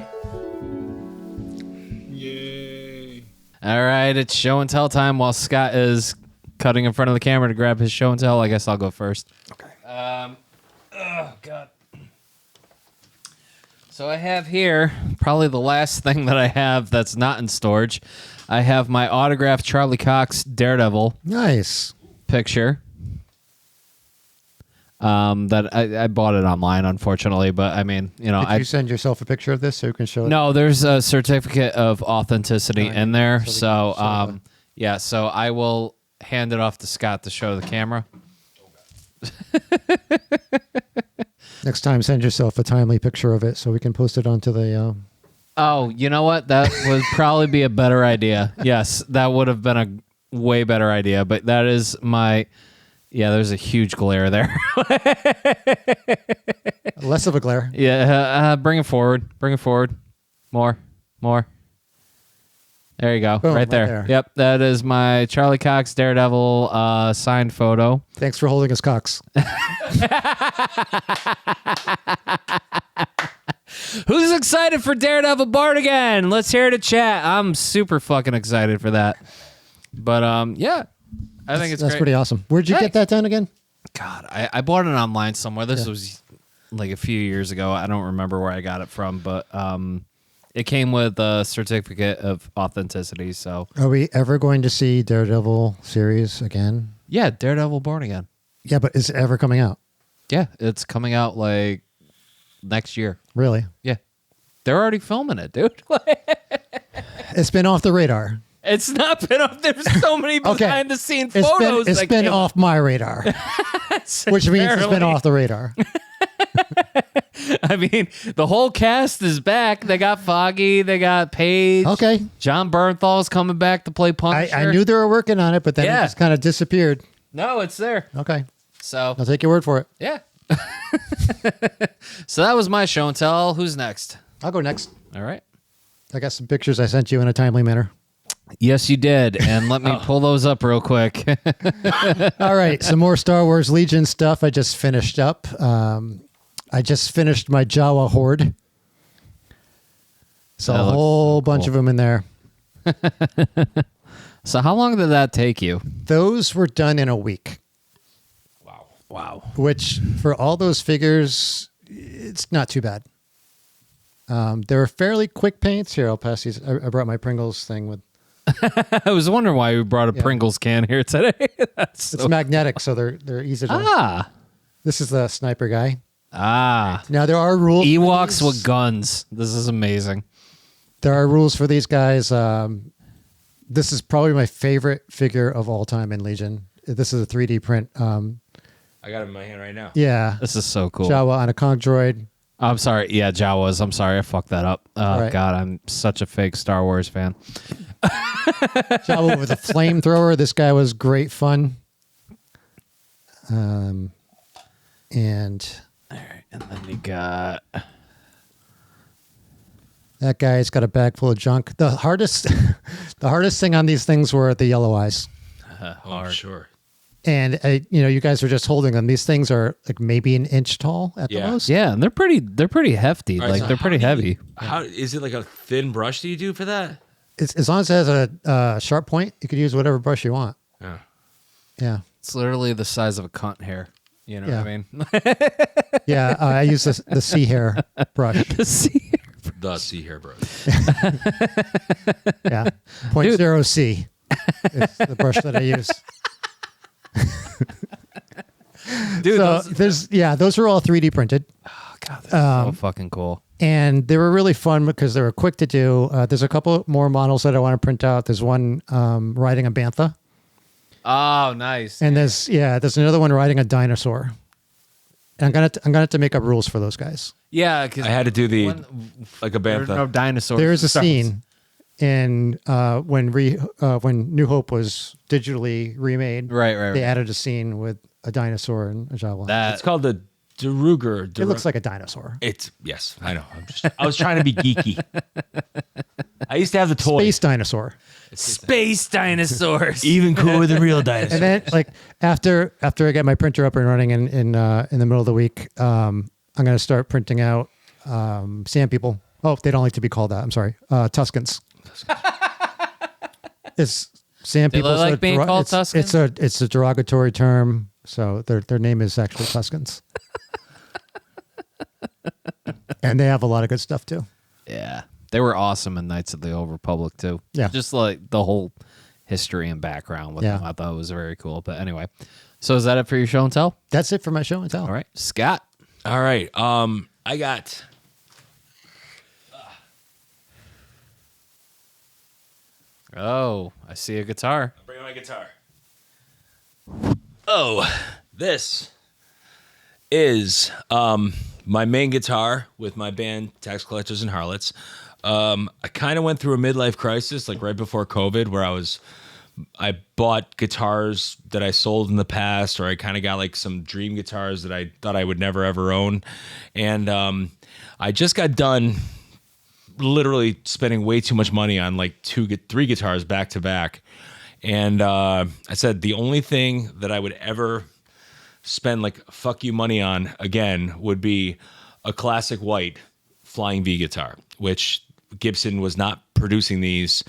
All right, it's show and tell time while Scott is cutting in front of the camera to grab his show and tell. I guess I'll go first. Okay. Oh, God. So I have here probably the last thing that I have that's not in storage. I have my autographed Charlie Cox Daredevil Nice. picture. That I bought it online, unfortunately, but I mean, you know, Did you send yourself a picture of this so you can show it? no, there's a certificate of authenticity in there. So So, we can show it. yeah, so I will hand it off to Scott to show the camera. Next time, send yourself a timely picture of it so we can post it onto the. Oh, you know what? That would probably be a better idea. Yes, that would have been a way better idea. But that is my. Yeah, there's a huge glare there. Less of a glare. Yeah, bring it forward. Bring it forward. More. There you go. Boom, right right there. there. Yep, that is my Charlie Cox Daredevil signed photo. Thanks for holding us, Cox. Who's excited for Daredevil Bart again? Let's hear it in chat. I'm super fucking excited for that. But yeah, I think it's That's great. pretty awesome. Where'd you Thanks. get that done again? God, I bought it online somewhere. This was like a few years ago. I don't remember where I got it from, but it came with a certificate of authenticity. So Are we ever going to see Daredevil series again? yeah, Daredevil Born Again. Yeah, but is it ever coming out? Yeah, it's coming out like next year. Really? Yeah, they're already filming it, dude. It's been off the radar. It's not been up. There's so many Okay. behind the scene It's photos. been, it's that been came off my radar, which means it's been Barely. off the radar. I mean, the whole cast is back. They got Foggy. They got Paige. Okay. John Bernthal's coming back to play Punisher. I knew they were working on it, but then Yeah. it just kind of disappeared. No, it's there. Okay. So, I'll take your word for it. yeah. So that was my show and tell. Who's next? I'll go next. All right. I got some pictures I sent you in a timely manner. Yes, you did. And let me pull those up real quick. All right, some more Star Wars Legion stuff I just finished up. I just finished my Jawa Horde. So That a looks whole so bunch cool. of them in there. So how long did that take you? Those were done in a week, Wow. which for all those figures, it's not too bad. They were fairly quick paints. Here, I'll pass these. I brought my Pringles thing with. I was wondering why we brought a Yeah. Pringles can here today. That's It's so... magnetic, so they're easy to. Ah. This is the sniper guy. Ah. Now there are rules. for Ewoks these. with guns. This is amazing. There are rules for these guys. This is probably my favorite figure of all time in Legion. This is a 3D print. I got it in my hand right now. Yeah, This is so cool. Jawa on a conch droid. I'm sorry. Yeah, Jawas. I'm sorry. I fucked that up. Oh, Right. God. I'm such a fake Star Wars fan. Jawa with a flamethrower. This guy was great fun. And All right. And then you got... that guy's got a bag full of junk. The hardest thing on these things were the yellow eyes. Oh, sure. And you guys are just holding them. These things are like maybe an inch tall at the Yeah. most. Yeah, and they're pretty hefty. All right, Like, so they're pretty how do heavy. How is it like a thin brush that you do for that? It's, as long as it has a sharp point, you could use whatever brush you want. Yeah. Yeah. It's literally the size of a cunt hair. You know Yeah. what I mean? Yeah, I use the sea hair brush. See? The sea hair bros. Yeah, 0.0 C. It's the brush that I use. Dude, So those are all 3D printed, oh, God, that's so fucking cool. and they were really fun because they were quick to do. There's a couple more models that I want to print out. There's one riding a bantha, Oh, nice. and there's another one riding a dinosaur. And I'm gonna have to make up rules for those guys. Yeah, because I had to do the like a there's bantha. no dinosaurs. There is a Stars. scene in when New Hope was digitally remade. Right. They added a scene with a dinosaur and a Jawa. That It's called the Deruger. It looks like a dinosaur. It's yes, I know. I was trying to be geeky. I used to have the toy. Space dinosaur. space dinosaurs. Even cooler than real dinosaurs. And then, like after I get my printer up and running in the middle of the week, I'm gonna start printing out sand people. Oh, they don't like to be called that. I'm sorry, Tuscans. It's sand Do they people. like being called Tuskens? It's a derogatory term. So their name is actually Tuscans. And they have a lot of good stuff too. Yeah, they were awesome in Knights of the Old Republic too. Yeah. Just like the whole history and background with Yeah. them, I thought it was very cool. But anyway, so is that it for your show and tell? That's it for my show and tell. All right, Scott. All right. I got. Oh, I see a guitar. Bring my guitar. Oh, this is my main guitar with my band Tax Collectors and Harlots. I kind of went through a midlife crisis, like right before COVID, where I bought guitars that I sold in the past, or I kind of got like some dream guitars that I thought I would never ever own, and I just got done literally spending way too much money on like three guitars back to back. And I said the only thing that I would ever spend like fuck you money on again would be a classic white Flying V guitar, which Gibson was not producing these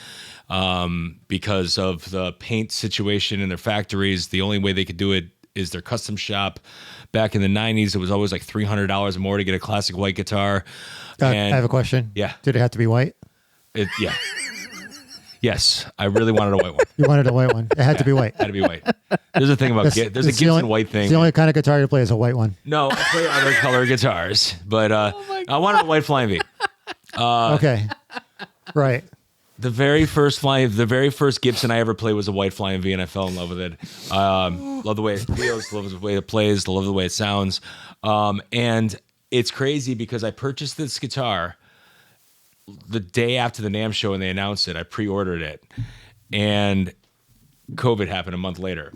because of the paint situation in their factories. The only way they could do it is their custom shop. Back in the 90s, it was always like $300 or more to get a classic white guitar. I have a question. Yeah. Did it have to be white? Yeah. Yes, I really wanted a white one. You wanted a white one. It had to be white. Had to be white. There's a thing about there's a It's Gibson white thing. The only kind of guitar you play is a white one. No, I play other color guitars, but I wanted a white Flying V. Okay. Right. The very first Gibson I ever played was a white Flying V, and I fell in love with it. Love the way it feels, love the way it plays, love the way it sounds. And it's crazy because I purchased this guitar the day after the NAMM show and they announced it. I pre-ordered it, and COVID happened a month later.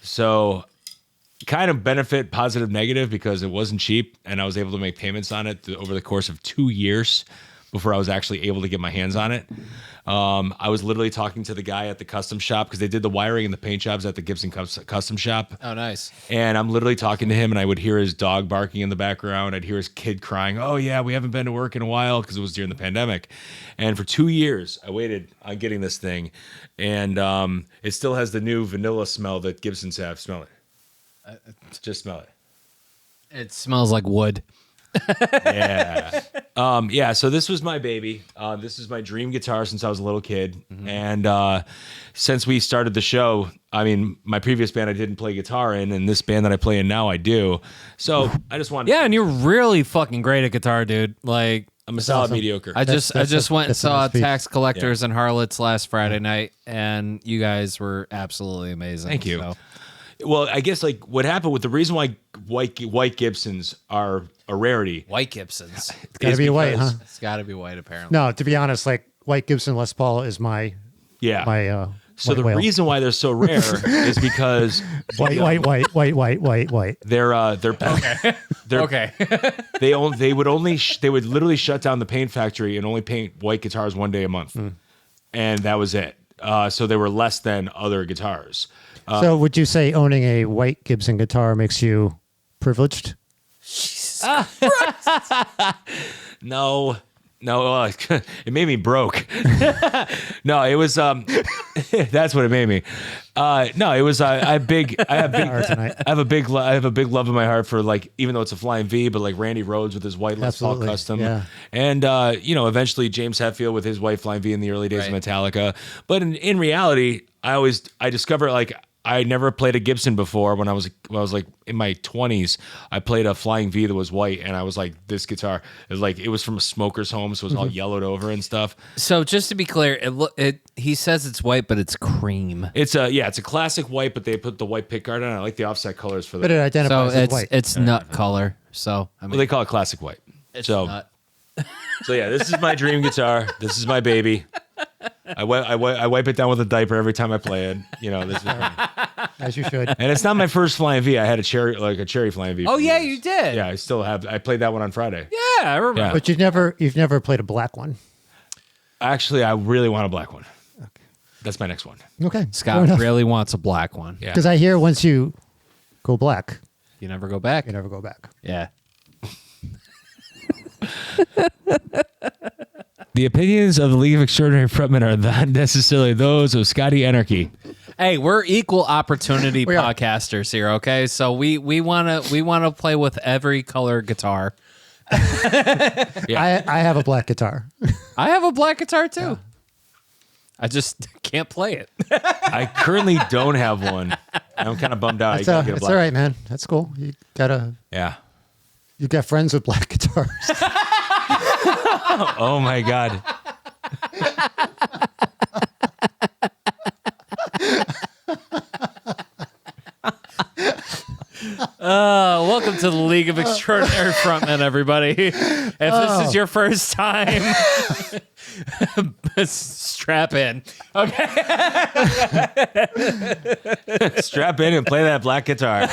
So kind of benefit, positive, negative, because it wasn't cheap, and I was able to make payments on it over the course of 2 years. before I was actually able to get my hands on it. I was literally talking to the guy at the custom shop because they did the wiring and the paint jobs at the Gibson custom shop. Oh, nice. And I'm literally talking to him, and I would hear his dog barking in the background. I'd hear his kid crying, "Oh, yeah, we haven't been to work in a while," because it was during the pandemic. And for 2 years, I waited on getting this thing. And it still has the new vanilla smell that Gibsons have. Smell it. Just smell it. It smells like wood. Yeah. So this was my baby. This is my dream guitar since I was a little kid. And since we started the show, I mean, my previous band I didn't play guitar in, and this band that I play in now I do. So I just wanted. Yeah, and you're really fucking great at guitar, dude. Like, I'm a solid mediocre. I just went and that's saw nice. Tax Collectors and Harlots last Friday night, and you guys were absolutely amazing. Thank you. So. Well, I guess like what happened with the reason why white Gibsons are a rarity. White Gibsons. It's got to be white, huh? It's got to be white, apparently. No, to be honest, like white Gibson Les Paul is my Yeah. So white the whale. reason why they're so rare is because white. they're Okay. they would literally shut down the paint factory and only paint white guitars one day a month, and that was it. So they were less than other guitars. So would you say owning a white Gibson guitar makes you privileged? No, it made me broke. No, it was that's what it made me. No, it was I have a big love in my heart for, like, even though it's a Flying V, but like Randy Rhoads with his white Les Paul Absolutely, custom, yeah. and eventually James Hetfield with his white Flying V in the early days of Metallica. But in reality, I discovered, like, I never played a Gibson before. When I was like in my 20s, I played a Flying V that was white, and I was like, this guitar is like, it was from a smoker's home, so it was all yellowed over and stuff. So just to be clear, he says it's white, but it's cream. It's a classic white, but they put the white pickguard on it. I like the offset colors for But it that. So identifies as white. it's nut color. So I mean, Well, they call it classic white. it's So nut. so yeah, this is my dream guitar. This is my baby. I wipe it down with a diaper every time I play it. This is, As you should. and it's not my first Flying V. I had a cherry Flying V. Oh for yeah, years. you did. Yeah, I still have. I played that one on Friday. Yeah, I remember. Yeah. But you've never played a black one. Actually, I really want a black one. That's my next one. Okay. Scott really wants a black one. Yeah. Because I hear once you go black, You never go back. you never go back. Yeah. The opinions of the League of Extraordinary Frontmen are not necessarily those of Scotty Anarchy. Hey, we're equal opportunity We are. podcasters here, okay? So we wanna play with every color guitar. I have a black guitar. I have a black guitar too. I just can't play it. I currently don't have one. I'm kind of bummed out. It's, I gotta get a it's black. all right, man. That's cool. You Yeah. got friends with black guitars. Oh my God. Welcome to the League of Extraordinary Frontmen, everybody. If this is your first time, strap in. Okay. Strap in and play that black guitar.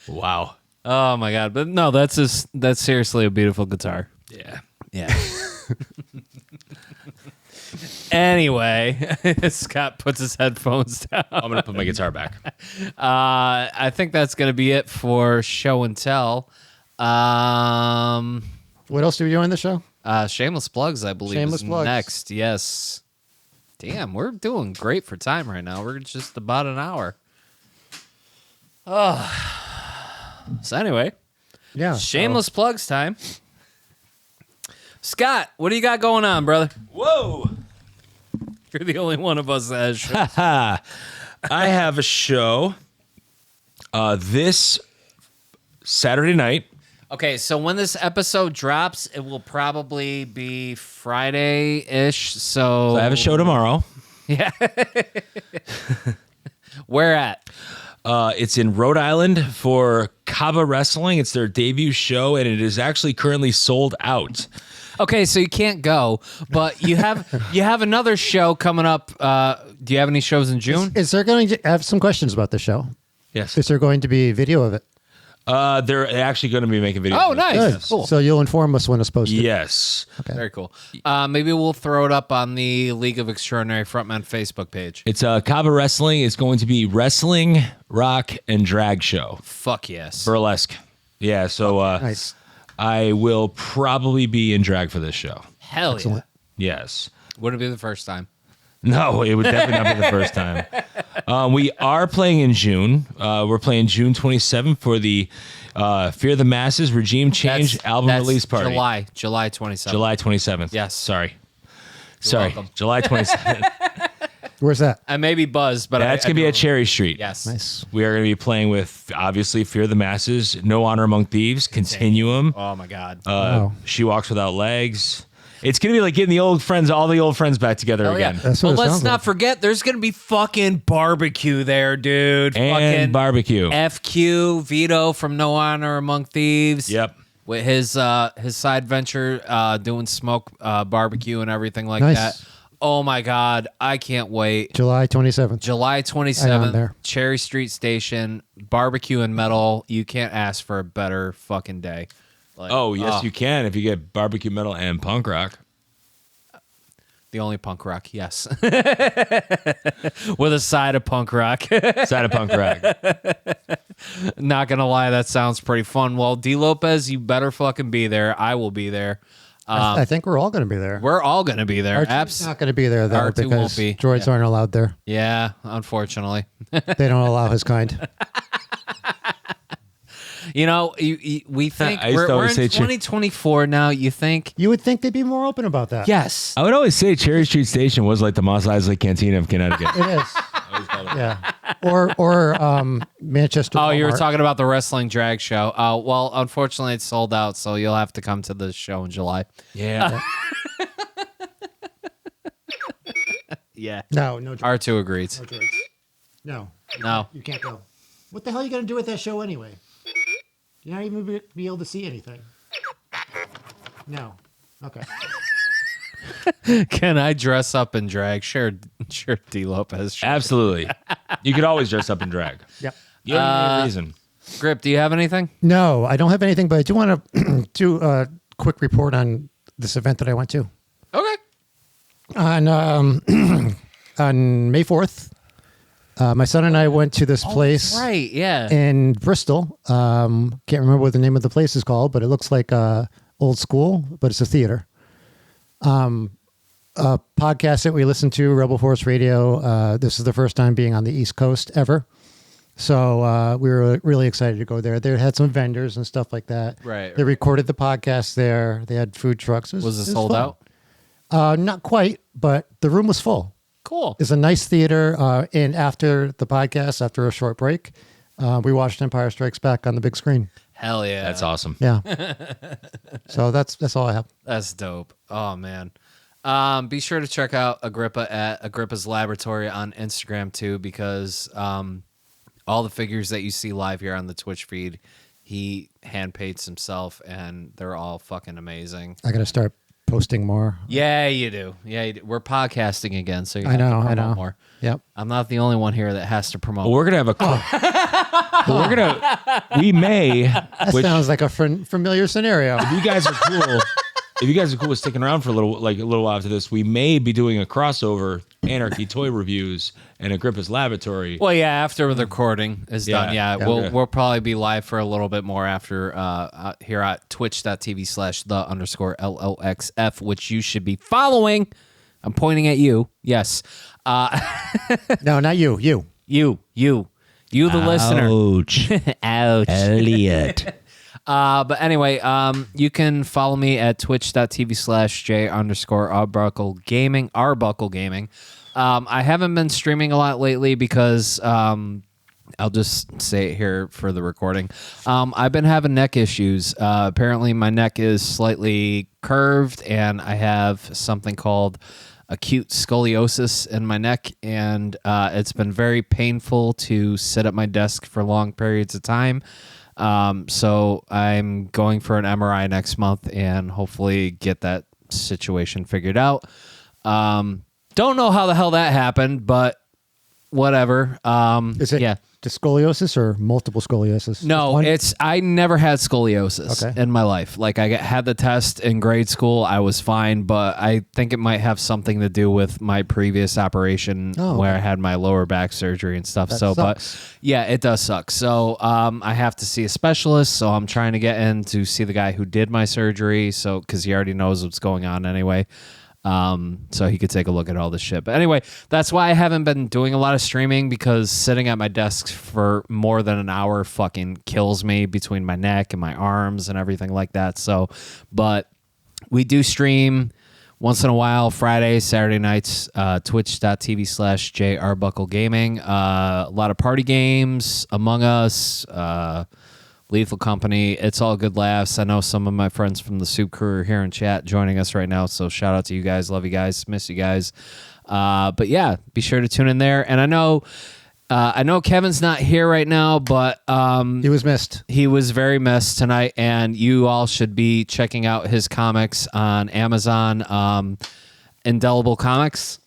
Wow. Oh my God! But no, that's seriously a beautiful guitar. Yeah. Yeah. Anyway, Scott puts his headphones down. I'm gonna put my guitar back. I think that's gonna be it for show and tell. What else do we do on the show? Shameless plugs, I believe, Shameless is plugs. next. Yes. Damn, we're doing great for time right now. We're just about an hour. Oh. So anyway, Yeah. shameless plugs time. Scott, what do you got going on, brother? Whoa. You're the only one of us that has shows. I have a show this Saturday night. Okay, so when this episode drops, it will probably be Friday-ish. So I have a show tomorrow. Yeah. Where at? It's in Rhode Island for Kava Wrestling. It's their debut show, and it is actually currently sold out. Okay, so you can't go, but you have another show coming up. Do you have any shows in June? Is there going to I have some questions about the show? Yes. Is there going to be video of it? They're actually going to be making videos. Oh, nice. Good. Cool. So you'll inform us when it's posted. Yes. Okay. Very cool. Maybe we'll throw it up on the League of Extraordinary Frontmen Facebook page. It's Kava Wrestling. It's going to be wrestling, rock, and drag show. Fuck yes. Burlesque. Yeah, so Nice. I will probably be in drag for this show. Hell Excellent. Yes. yeah. Wouldn't it be the first time? No, it would definitely not be the first time. We are playing in June. We're playing June 27th for the Fear the Masses Regime Change album That's release party. July 27th. July 27th. Yes. Sorry. welcome. July 27th. Where's that? I may be buzzed, but That's going to be at Cherry Street. Yes. Nice. We are going to be playing with, obviously, Fear the Masses, No Honor Among Thieves, Continuum, Oh my God. Wow. She Walks Without Legs. It's going to be like getting all the old friends back together Hell yeah. again. That's But what it let's sounds not like. forget, there's going to be fucking barbecue there, dude. And fucking barbecue. FQ, Vito from No Honor Among Thieves. Yep. With his side venture doing smoke barbecue and everything like Nice. that. Oh my God. I can't wait. July 27th. July I am 27th, there. Cherry Street Station, barbecue and metal. You can't ask for a better fucking day. Like, Oh, yes, you can if you get barbecue metal and punk rock. The only punk rock, yes. With a side of punk rock. Side of punk rock. Not gonna lie, that sounds pretty fun. Well, D. Lopez, you better fucking be there. I will be there. I think we're all going to be there. We're all gonna be there. R2's not going to be there, though, R2 won't because be. droids aren't allowed there. Yeah, unfortunately. They don't allow his kind. You know, we think I used to we're in always say 2024 now. You think? You would think they'd be more open about that. Yes. I would always say Cherry Street Station was like the Mos Eisley Cantina of Connecticut. It is. Yeah. Or Manchester. Oh, you were Walmart. talking about the wrestling drag show. Well, unfortunately, it's sold out, so you'll have to come to the show in July. Yeah. Yeah. No, no. R2 agrees. No droids. No. No. You can't go. What the hell are you going to do at that show anyway? You're not even be able to see anything. No. Okay. Can I dress up in drag? Sure, D. Lopez. Sure. Absolutely. You could always dress up in drag. Yep. You don't need a reason. Grip, do you have anything? No, I don't have anything, but I do want to do a quick report on this event that I went to. Okay. On on May 4th, my son and I went to this place Right, yeah. in Bristol. Can't remember what the name of the place is called, but it looks like old school, but it's a theater. A podcast that we listen to, Rebel Force Radio. This is the first time being on the East Coast ever. So we were really excited to go there. They had some vendors and stuff like that. Right, They right. recorded the podcast there. They had food trucks. Was it sold fun. out? Not quite, but the room was full. Cool. It's a nice theater. And after the podcast, after a short break, we watched Empire Strikes Back on the big screen. Hell yeah. That's awesome. Yeah. So that's all I have. That's dope. Oh, man. Be sure to check out Agrippa at Agrippa's Laboratory on Instagram, too, because all the figures that you see live here on the Twitch feed, he hand paints himself, and they're all fucking amazing. I got to start posting more. Yeah, you do. Yeah, you do. We're podcasting again, so you have I know. to I promote know. more. Yep. I'm not the only one here that has to promote. Well, we're gonna have we may. That Which, sounds like a familiar scenario. if you guys are cool, if you guys are cool with sticking around for a little while after this, we may be doing a crossover Anarchy toy reviews and Agrippa's Laboratory. Well, yeah, after the recording is done. Yeah. Yeah, we'll probably be live for a little bit more after here at twitch.tv/the_LOXF, which you should be following. I'm pointing at you. Yes. No, not you. You. You, the listener. Ouch. Ouch. Elliot. But anyway, you can follow me at twitch.tv/J_Arbuckle Gaming. I haven't been streaming a lot lately because I'll just say it here for the recording. I've been having neck issues. Apparently, my neck is slightly curved, and I have something called acute scoliosis in my neck, and it's been very painful to sit at my desk for long periods of time. So I'm going for an MRI next month and hopefully get that situation figured out. Don't know how the hell that happened, but whatever. Is it Yeah. just scoliosis or multiple scoliosis? No, One? I never had scoliosis Okay. in my life. Like I had the test in grade school, I was fine, but I think it might have something to do with my previous operation where I had my lower back surgery and stuff. That so, sucks. but yeah, it does suck. So, I have to see a specialist. So I'm trying to get in to see the guy who did my surgery. So, cause he already knows what's going on anyway. So he could take a look at all this shit. But anyway, that's why I haven't been doing a lot of streaming, because sitting at my desk for more than an hour fucking kills me between my neck and my arms and everything like that. So, but we do stream once in a while, Fridays, Saturday nights, twitch.tv/JRBuckleGaming. A lot of party games, Among Us, Lethal Company. It's all good laughs. I know some of my friends from the Soup Crew are here in chat joining us right now, so shout out to you guys. Love you guys. Miss you guys. But yeah, be sure to tune in there. And I know Kevin's not here right now, but He was missed. he was very missed tonight, and you all should be checking out his comics on Amazon. Indelible Comics,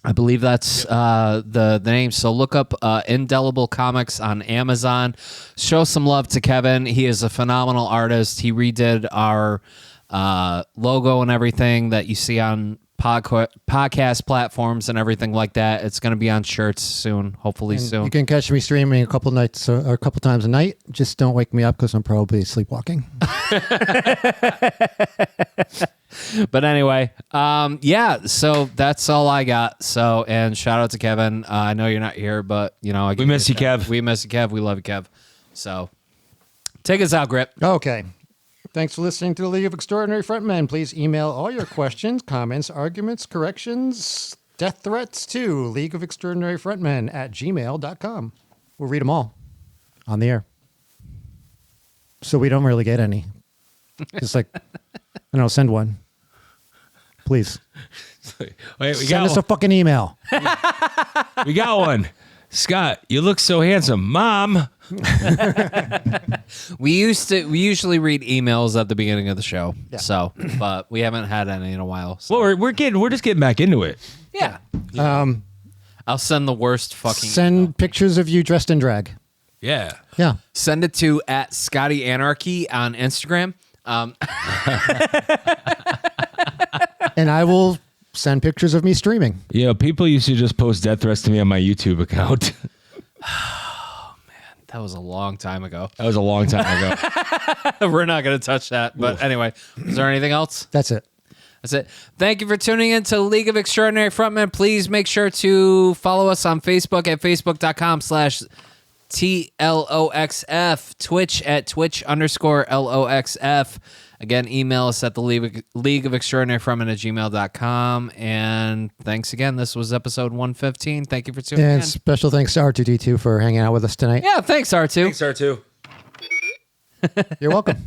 I believe that's the name. So look up Indelible Comics on Amazon. Show some love to Kevin. He is a phenomenal artist. He redid our logo and everything that you see on podcast platforms and everything like that. It's going to be on shirts soon, hopefully And soon. You can catch me streaming a couple nights or a couple times a night. Just don't wake me up because I'm probably sleepwalking. But anyway, yeah, so that's all I got. So, and shout out to Kevin. I know you're not here, but you know, We miss you, Kev. We miss you, Kev. We love you, Kev. So, take us out, Grip. Okay. Thanks for listening to the League of Extraordinary Frontmen. Please email all your questions, comments, arguments, corrections, death threats to leagueofextraordinarykfrontmen@gmail.com. We'll read them all on the air. So we don't really get any. Just like, I don't know, send one. Please. Wait, we Send got us a fucking email. we got one. Scott, you look so handsome. Mom. We usually read emails at the beginning of the show. Yeah. So, but we haven't had any in a while. So. Well, we're just getting back into it. Yeah. I'll send the worst fucking Send pictures of you dressed in drag. Yeah. Yeah. Send it to @Scotty Anarchy on Instagram. And I will send pictures of me streaming. You know, people used to just post death threats to me on my YouTube account. That was a long time ago. That was a long time ago. We're not going to touch that. But anyway, is there anything else? That's it. That's it. Thank you for tuning in to League of Extraordinary Frontmen. Please make sure to follow us on Facebook at facebook.com/TLOXF, Twitch at Twitch_LOXF. Again, email us at the League of Extraordinary Frontmen at gmail.com. And thanks again. This was episode 115. Thank you for tuning in. And special thanks to R2D2 for hanging out with us tonight. Yeah, thanks, R2. Thanks, R2. You're welcome.